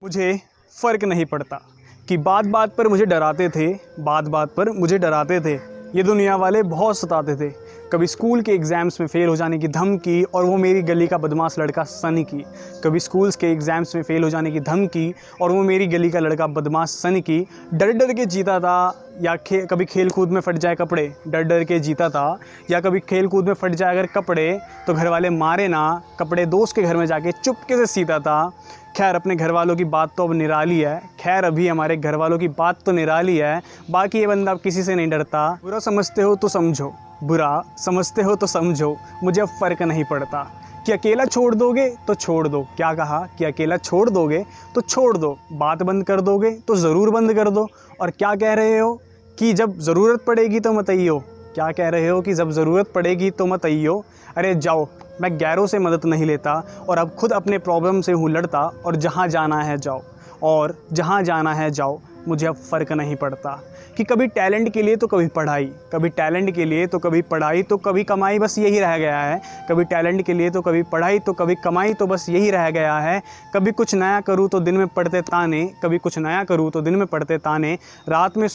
मुझे फ़र्क नहीं पड़ता कि बात बात पर मुझे डराते थे, बात बात पर मुझे डराते थे। ये दुनिया वाले बहुत सताते थे। कभी स्कूल के एग्ज़ाम्स में फ़ेल हो जाने की धमकी और वो मेरी गली का बदमाश लड़का सनी की। कभी स्कूल्स के एग्ज़ाम्स में फ़ेल हो जाने की धमकी और वो मेरी गली का लड़का बदमाश सनी की। डर डर के जीता था, या कभी खेल कूद में फट जाए कपड़े, डर डर के जीता था। या कभी खेल कूद में फट जाए अगर कपड़े तो घर वाले मारे ना, कपड़े दोस्त के घर में जाके चुपके से सीता था। खैर अपने घर वालों की बात तो अब निराली है, खैर अभी हमारे घर वालों की बात तो निराली है। बाकी ये बंदा अब किसी से नहीं डरता। बुरा समझते हो तो समझो, बुरा समझते हो तो समझो, मुझे अब फ़र्क नहीं पड़ता। कि अकेला छोड़ दोगे तो छोड़ दो, क्या कहा कि अकेला छोड़ दोगे तो छोड़ दो, बात बंद कर दोगे तो ज़रूर बंद कर दो। और क्या कह रहे हो कि जब ज़रूरत पड़ेगी तो मत आइयो, क्या कह रहे हो कि जब ज़रूरत पड़ेगी तो मत आइयो। अरे जाओ, मैं गैरों से मदद नहीं लेता और अब खुद अपने प्रॉब्लम से हूँ लड़ता। और जहाँ जाना है जाओ, और जहाँ जाना है जाओ, मुझे अब फ़र्क नहीं पड़ता। कि कभी टैलेंट के लिए तो कभी पढ़ाई, कभी टैलेंट के लिए तो कभी पढ़ाई तो कभी कमाई, बस यही रह गया है। कभी टैलेंट के लिए तो कभी पढ़ाई तो कभी कमाई, तो बस यही रह गया है। कभी कुछ नया करूँ तो दिन में पढ़ते ताने, कभी कुछ नया करूँ तो दिन में पढ़ते ताने। रात में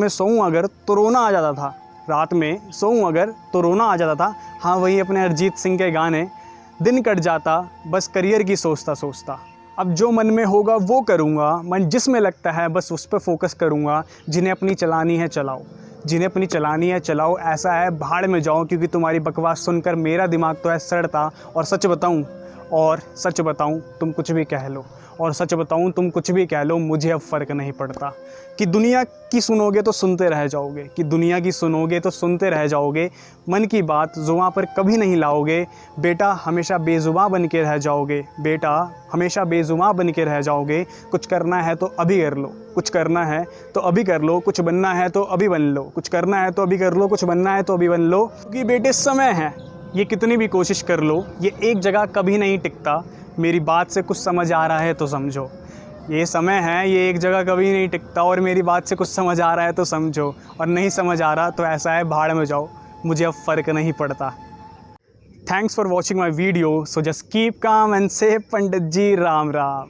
सोऊं अगर तो रोना आ जाता था, रात में सोऊं अगर तो रोना आ जाता था। हाँ वही अपने अरिजीत सिंह के गाने। दिन कट जाता बस करियर की सोचता सोचता। अब जो मन में होगा वो करूँगा, मन जिसमें लगता है बस उस पर फोकस करूँगा। जिन्हें अपनी चलानी है चलाओ, जिन्हें अपनी चलानी है चलाओ, ऐसा है भाड़ में जाओ। क्योंकि तुम्हारी बकवास सुनकर मेरा दिमाग तो है सड़ता। और सच बताऊं तुम कुछ भी कह लो, और सच बताऊं तुम कुछ भी कह लो, मुझे अब फ़र्क नहीं पड़ता। कि दुनिया की सुनोगे तो सुनते रह जाओगे, कि दुनिया की सुनोगे तो सुनते रह जाओगे। मन की बात ज़ुबां पर कभी नहीं लाओगे, बेटा हमेशा बेज़ुबां बन के रह जाओगे, बेटा हमेशा बेज़ुबां बन के रह जाओगे। कुछ करना है तो अभी कर लो, कुछ करना है तो अभी कर लो, कुछ बनना है तो अभी बन लो, कुछ करना है तो अभी कर लो, कुछ बनना है तो अभी बन लो। क्योंकि बेटे समय है, ये कितनी भी कोशिश कर लो, ये एक जगह कभी नहीं टिकता। मेरी बात से कुछ समझ आ रहा है तो समझो, ये समय है, ये एक जगह कभी नहीं टिकता। और मेरी बात से कुछ समझ आ रहा है तो समझो, और नहीं समझ आ रहा तो ऐसा है भाड़ में जाओ, मुझे अब फ़र्क नहीं पड़ता। Thanks for watching my video. So just keep calm and से पंडित जी राम राम।